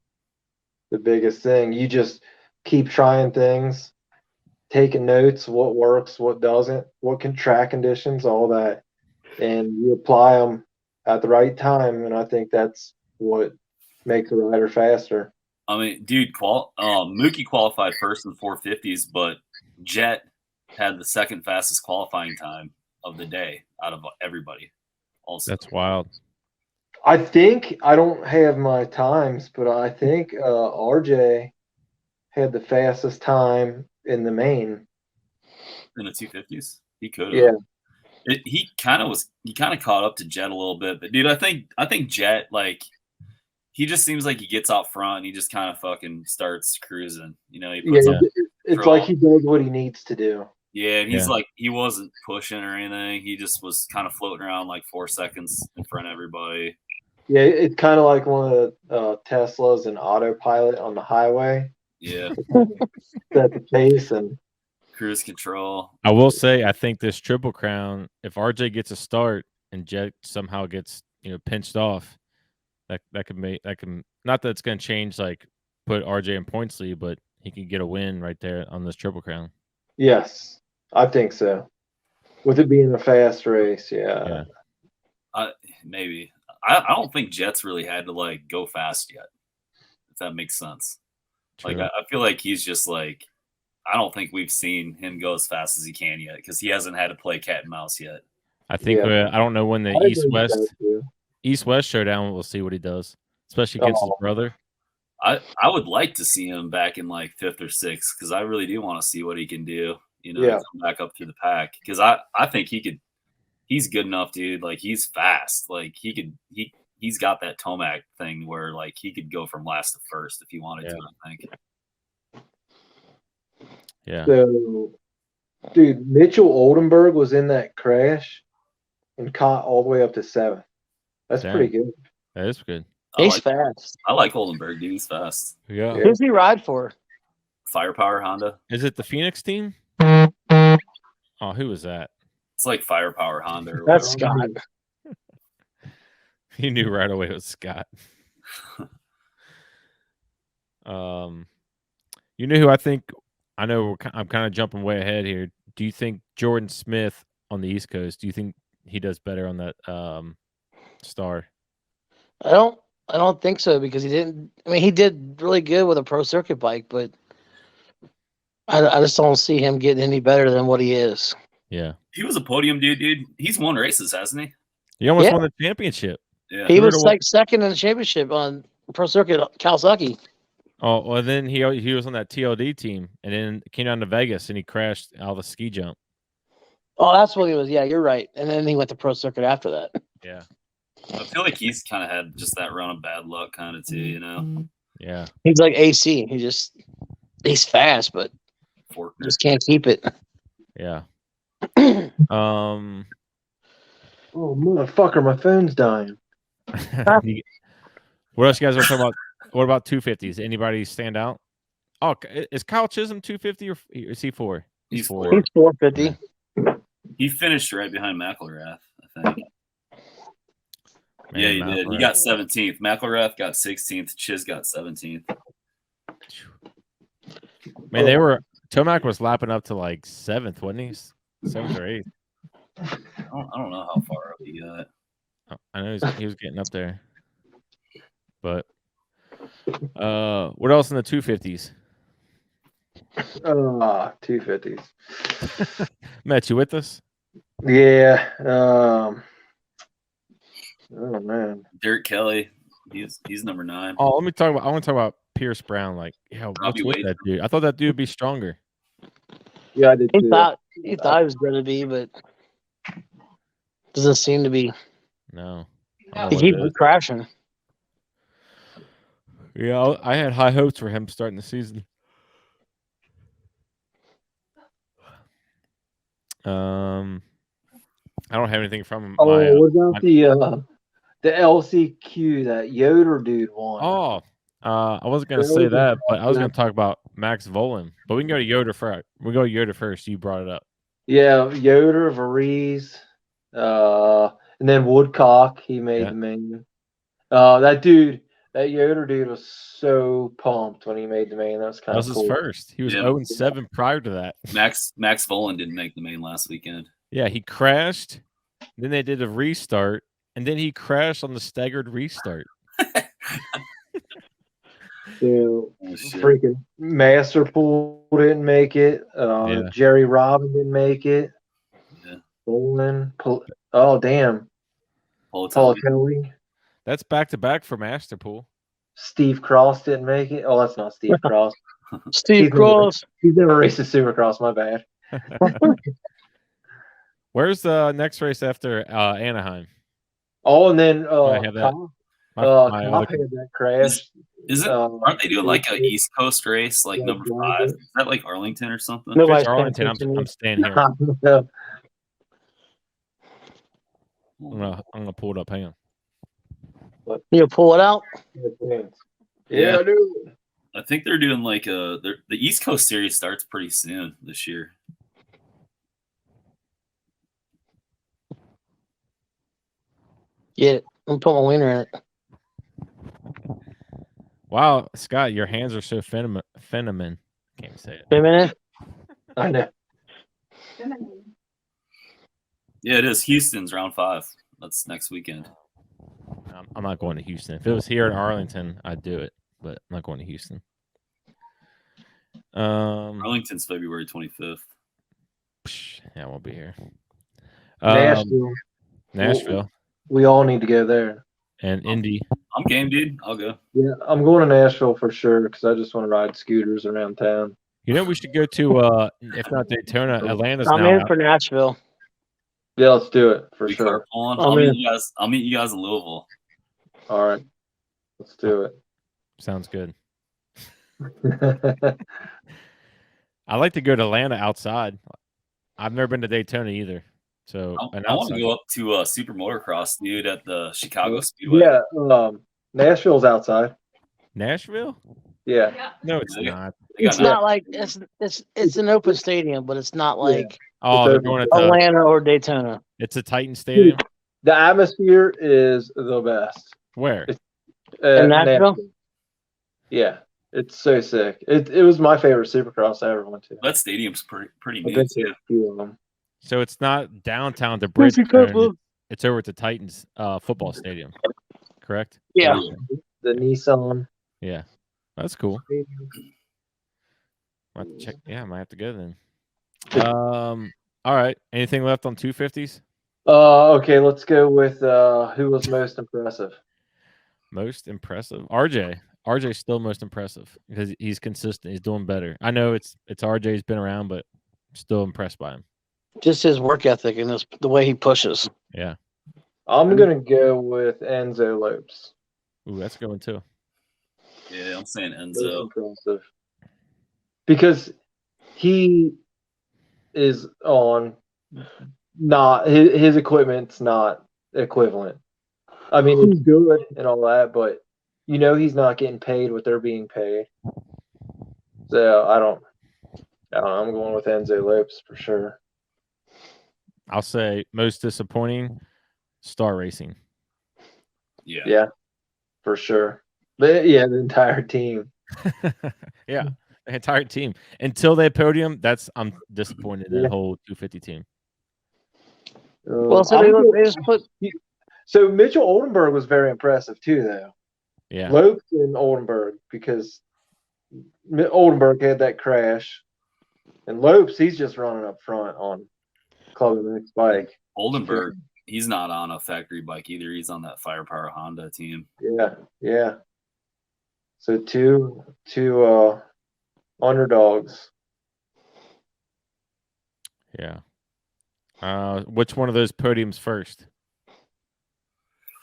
the biggest thing. You just keep trying things, taking notes, what works, what doesn't, what track conditions, all that, and you apply them at the right time. And I think that's what makes a rider faster. I mean, dude, Mookie qualified first in 450s, but Jet had the second fastest qualifying time of the day out of everybody. Also, that's wild. I think, I don't have my times, but I think RJ had the fastest time in the main. In the 250s, he could have. Yeah. He kind of caught up to Jet a little bit, but dude, I think Jet, like, he just seems like he gets out front and he just kind of fucking starts cruising. You know, it's like he does what he needs to do. Yeah, and he's like, he wasn't pushing or anything. He just was kind of floating around like 4 seconds in front of everybody. Yeah, it's kind of like one of the Teslas and autopilot on the highway. Yeah. Set the pace and cruise control. I will say, I think this Triple Crown, if RJ gets a start and Jet somehow gets, pinched off, that can not that it's going to change, like put RJ in points lead, but he can get a win right there on this Triple Crown. Yes, I think so. With it being a fast race, yeah. Maybe. I don't think Jet's really had to like go fast yet, if that makes sense. True. Like I feel like he's just like, I don't think we've seen him go as fast as he can yet, because he hasn't had to play cat and mouse yet. I think I don't know when the East West showdown, we'll see what he does, especially against his brother. I would like to see him back in like 5th or 6th because I really do want to see what he can do. You know, Yeah. to come back up through the pack because I think he could. He's good enough, dude. Like he's fast. Like he's got that Tomac thing where like he could go from last to first if he wanted to. I think. Yeah. So, dude, Mitchell Oldenburg was in that crash and caught all the way up to 7th. That's Dang. pretty good. That is good. He's fast. I like Oldenburg, dude. He's fast. Yeah. Yeah. Who's he ride for? Firepower Honda. Is it the Phoenix team? Oh, who was that? It's like Firepower Honda. Or That's whatever. Scott. He knew right away it was Scott. You know who I think? I know I'm kind of jumping way ahead here. Do you think Jordan Smith on the East Coast? Do you think he does better on that Star? I don't think so because he didn't. I mean, he did really good with a pro circuit bike, but I just don't see him getting any better than what he is. Yeah, He was a podium dude. He's won races, hasn't he? he almost Yeah. won the championship. Yeah. He Third was or like second in the championship on pro circuit Kawasaki. Oh, well, then he was on that TLD team, and then came down to Vegas, and he crashed out of the ski jump. Oh, that's what he was. Yeah, you're right. And then he went to pro circuit after that. Yeah, I feel like he's kind of had just that run of bad luck kind of too, you know. yeah. He's like AC. He's fast, but Forkner. just can't keep it. Yeah. Oh, motherfucker, my phone's dying. What else you guys are talking about? What about 250s? Anybody stand out? Oh, is Kyle Chisholm 250 or is he 4? He's 4. He's 450. He finished right behind McElrath, I think. Man, Yeah, he did. He McElrath. got 17th. McElrath got 16th. Chiz got 17th. Man, Tomac was lapping up to like 7th, wasn't he? 7th or 8th. I don't know how far up he got. I know he was getting up there. But what else in the 250s? 250s. Matt, you with us? Yeah. Oh man. Derek Kelly, he's number 9. Oh, let me talk about. I want to talk about Pierce Brown. Like, what's Robbie with Wade. that dude? I thought that dude would be stronger. Yeah, I did He too. thought he was going to be, but doesn't seem to be. No. He keeps crashing. Yeah, I had high hopes for him starting the season. I don't have anything from him. Oh, what about the LCQ that Yoder dude won? Oh, I wasn't gonna say that, but I was gonna talk about Max Volan. But we can go to Yoder first. We'll go to Yoder first. You brought it up. Yeah, Yoder, Varese, and then Woodcock. He made Yeah. the main. That dude, that Yoder dude, was so pumped when he made the main. That was That kind was of his cool. first. He was Yeah. 0-7 prior to that. Max Volan didn't make the main last weekend. Yeah, he crashed. Then they did a restart, and then he crashed on the staggered restart. So, Oh, shit. freaking Masterpool didn't make it. Yeah. Jerry Robin didn't make it. Yeah. Bolin. Oh, damn. Politelli. That's back to back for Masterpool. Steve Cross didn't make it. Oh, that's not Steve Cross. Steve He's Cross. He's never raced a Supercross. My bad. Where's the next race after Anaheim? Oh, and then I have that. Cop My Cop had that crash. Aren't they doing like a East Coast race, like yeah, number 5? Is that like Arlington or something? No. If it's Nobody's paying Arlington, attention. I'm staying here. Yeah. I'm gonna pull it up. Hang on. You pull it out. Yeah, dude. I think they're doing like the East Coast series starts pretty soon this year. Yeah, I'm putting my wiener in it. Wow, Scott, your hands are so phenomen. Can't say it. Wait a minute. I know. Yeah, it is. Houston's round 5. That's next weekend. I'm not going to Houston. If it was here in Arlington, I'd do it, but I'm not going to Houston. Arlington's February 25th. Yeah, I won't be here. Nashville. Nashville. We all need to go there. and Indy. I'm game, dude. I'll go. Yeah, I'm going to Nashville for sure because I just want to ride scooters around town. You know, we should go to if not Daytona, Atlanta's I'm now in out. for Nashville. Yeah, let's do it for We sure. carpooling. I'm in. I'll meet you guys in Louisville. All right, let's do it. Sounds good. I like to go to Atlanta outside. I've never been to Daytona either. So I want to go up to Super Motocross, dude, at the Chicago Speedway. Yeah, Nashville's outside. Nashville? Yeah. No, it's They got- not. They got It's not like it's an open stadium, but it's not like Oh, they're going to Atlanta or Daytona. it's a Titan Stadium. The atmosphere is the best. Where? In Nashville? Yeah, it's so sick. It was my favorite Supercross I ever went to. that stadium's pretty I've new been to too. a few of them. So it's not downtown to Bridgestone. It's over at the Titans football stadium. Correct? Yeah. The Nissan. Yeah. That's cool. I'll have to check. Yeah, I might have to go then. All right. Anything left on 250s? Okay, let's go with who was most impressive. Most impressive? RJ. RJ's still most impressive because he's consistent. He's doing better. I know it's RJ. He's been around, but still impressed by him. Just his work ethic and the way he pushes. Yeah. I'm gonna go with Enzo Lopes. Ooh, that's going too. Yeah, I'm saying Most Enzo. impressive. Because he is on not his equipment's not equivalent. I mean, it's good and all that, but you know he's not getting paid what they're being paid. So I don't know. I'm going with Enzo Lopes for sure. I'll say most disappointing, Star Racing. Yeah. Yeah, for sure. But yeah, the entire team. Yeah, the entire team. Until they podium, I'm disappointed in that Yeah. whole 250 team. Well, so they just put So Mitchell Oldenburg was very impressive too, though. Yeah. Lopes and Oldenburg, because Oldenburg had that crash, and Lopes he's just running up front on Club MX bike. Oldenburg, he's not on a factory bike either. He's on that Firepower Honda team. Yeah. So two underdogs. Yeah. Which one of those podiums first?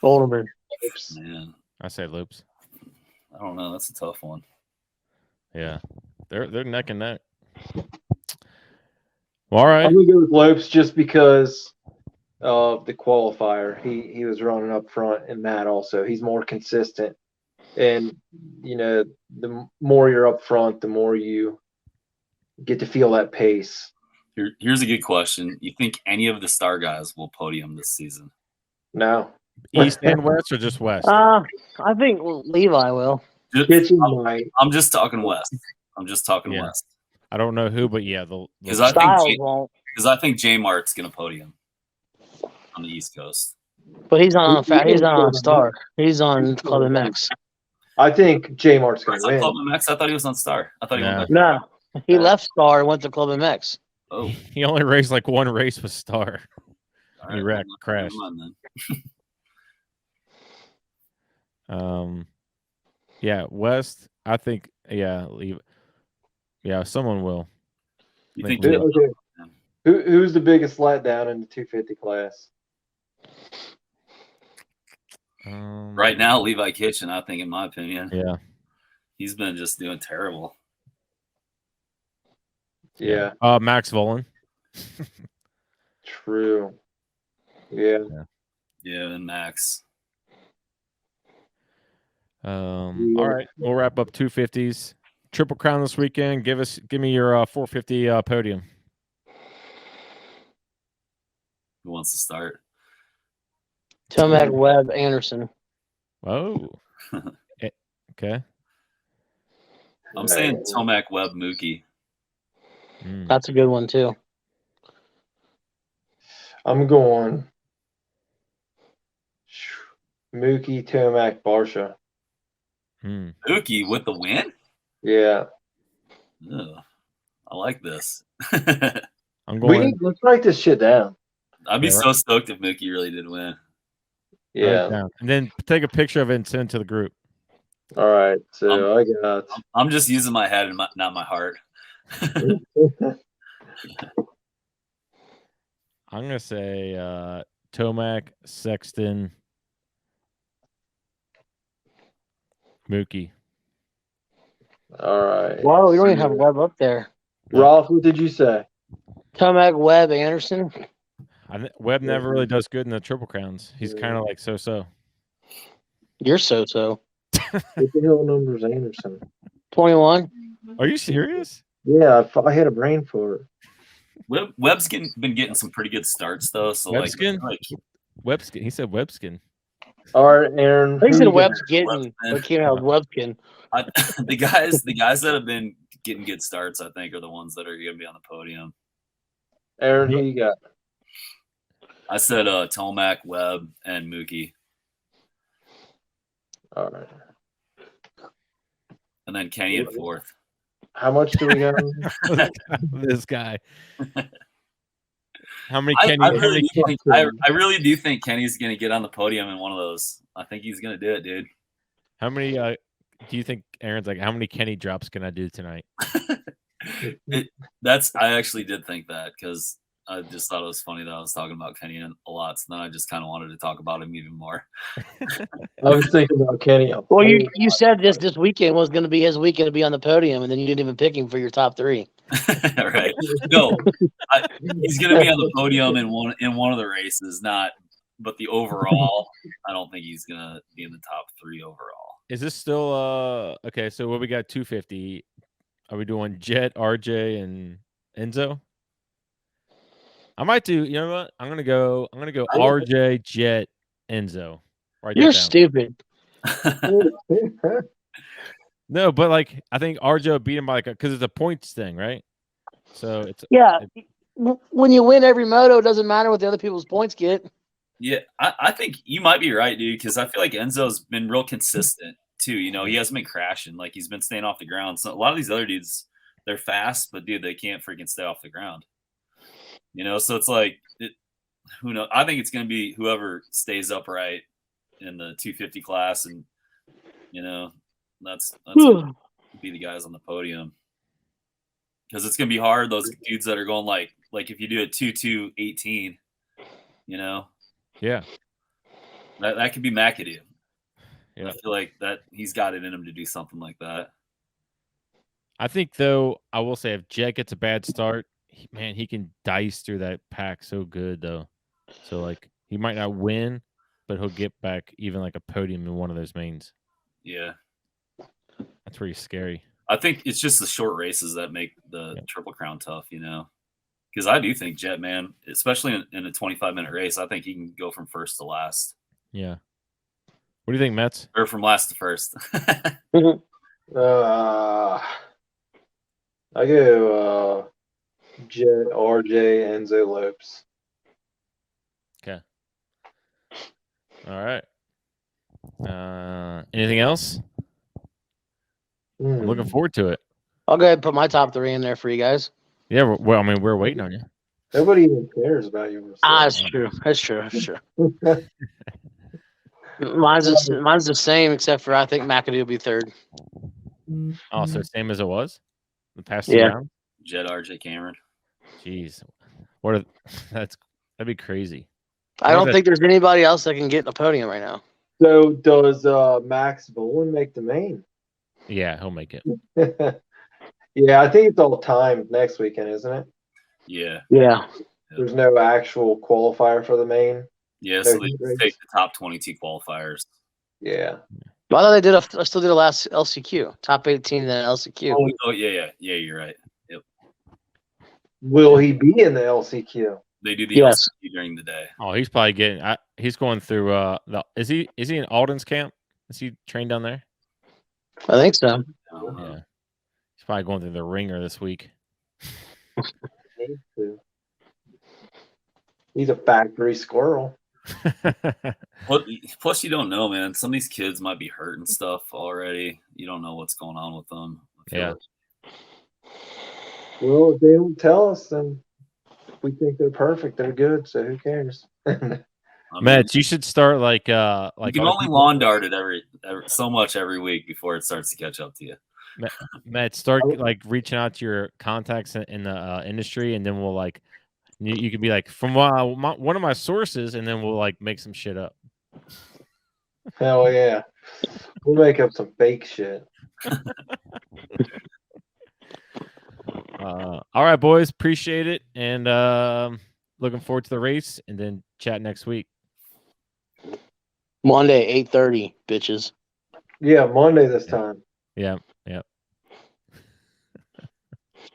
Oldenburg. Man, I say Loops. I don't know. That's a tough one. Yeah. They're neck and neck. Well, all right. I'm gonna go with Lopes just because of the qualifier. He was running up front in that also. He's more consistent. And you know, the more you're up front, the more you get to feel that pace. Here's a good question. You think any of the star guys will podium this season? No. East and West or just West? I think Levi will. I'm just talking West. I'm just talking Yeah. West. I don't know who, but yeah, Because I Styles think won't. J Mart's gonna podium on the East Coast. But he's not on He's not on Star. He's on Club MX. I think J Mart's gonna Is that Club win. MX? I thought he was on Star. I thought he went back. No, he left Star and went to Club MX. Oh, he only raced like one race with Star. all He right, wrecked, never crashed. mind then. Yeah, West. I think. Yeah, someone will. You Like think? Levi. Okay. Who's the biggest letdown in the 250 class? Right now, Levi Kitchen. I think, in my opinion, Yeah. he's been just doing terrible. Yeah. Max Volan. True. Yeah. Yeah, and Max. All right, we'll wrap up 250s. Triple Crown this weekend. Give me your 450 podium. Who wants to start? Tomac, Webb, Anderson. Oh. Okay. I'm saying Tomac, Webb, Mookie. That's a good one too. I'm going Mookie, Tomac, Barsha. Mookie with the win? Yeah. Ugh, I like this. I'm going. Let's write this shit down. I'd be so stoked if Mookie really did win. Write it Yeah. down. And then take a picture of it and send it to the group. All right. So I got. I'm just using my head and not my heart. I'm gonna say Tomac, Sexton, Mookie. All right. Whoa, we don't even have Webb up there. Rolf, what did you say? Tomac, Webb, Anderson. Webb never really does good in the Triple Crowns. He's kind of like so. You're so. What the hell number is Anderson? 21. Are you serious? Yeah, I had a brain for it. Webb's been getting some pretty good starts though. So Webskin? like Webskin. He said Webskin. All right, Aaron. I think who said you Webb's got? getting. But came out Webkin. the guys that have been getting good starts, I think, are the ones that are going to be on the podium. Aaron, who you got? I said Tomac, Webb, and Mookie. All right. And then Kenny in fourth. How much do we got? This guy. How many I Kenny? really do think Kenny's going to get on the podium in one of those. I think he's going to do it, dude. How many do you think Aaron's like? How many Kenny drops can I do tonight? I actually did think that because I just thought it was funny that I was talking about Kenny a lot. So then I just kind of wanted to talk about him even more. I was thinking about Kenny. Well, you said this weekend was going to be his weekend to be on the podium, and then you didn't even pick him for your top three. Right? No, he's going to be on the podium in one of the races, but the overall, I don't think he's going to be in the top three overall. Is this still okay? So what we got? 250. Are we doing Jet, RJ, and Enzo? I might do. You know what? I'm gonna go RJ, Jet, Enzo. You're stupid. No, but like I think RJ beat him by because it's a points thing, right? So it's when you win every moto, it doesn't matter what the other people's points get. Yeah, I think you might be right, dude, because I feel like Enzo's been real consistent too. You know, he hasn't been crashing. Like he's been staying off the ground. So a lot of these other dudes, they're fast, but dude, they can't freaking stay off the ground. You know, so it's like, who knows? I think it's going to be whoever stays upright in the 250 class, and you know, that's gonna be the guys on the podium because it's going to be hard. Those dudes that are going like if you do a 2.2.18, you know. Yeah, that could be McAdoo. Yeah. I feel like that he's got it in him to do something like that. I think though, I will say if Jet gets a bad start, he can dice through that pack so good though. So like he might not win, but he'll get back even like a podium in one of those mains. Yeah, that's pretty scary. I think it's just the short races that make the Triple Crown tough, you know. Because I do think Jet, man, especially in a 25-minute race, I think he can go from first to last. Yeah. What do you think, Mets? Or from last to first. I go Jet, RJ, Enzo Lopes. Okay. All right. Anything else? I'm looking forward to it. I'll go ahead and put my top three in there for you guys. Yeah, well, I mean, we're waiting on you. Nobody even cares about you. That's true. That's true. Mine's the same, except for I think McAdoo will be third. Oh, so same as it was the past 2 rounds? Jet, RJ, Cameron. Jeez, that'd be crazy. I don't think there's anybody else that can get in the podium right now. So does Max Bowen make the main? Yeah, he'll make it. Yeah, I think it's all timed next weekend, isn't it? Yeah. There's no actual qualifier for the main. Yeah, so they take the top 22 qualifiers. Yeah. Well, I thought I still did a last LCQ, top 18, then LCQ. Oh, yeah, you're right. Yep. Will he be in the LCQ? They do the LCQ during the day. Oh, he's probably getting. He's going through. Is he in Alden's camp? Is he trained down there? I think so. Yeah. He's probably going through the ringer this week. He's a factory squirrel. Plus, you don't know, man. Some of these kids might be hurt and stuff already. You don't know what's going on with them. Yeah. Well, if they don't tell us, then we think they're perfect. They're good. So who cares? Matt, you should start like you our can only people- lawn dart it every so much every week before it starts to catch up to you. Matt, start like reaching out to your contacts in the industry, and then we'll like you could be like from one of my sources, and then we'll like make some shit up. Hell yeah. We'll make up some fake shit. All right, boys, appreciate it, and looking forward to the race, and then chat next week. Monday, 8:30, bitches. Yeah, Monday this time. Yeah.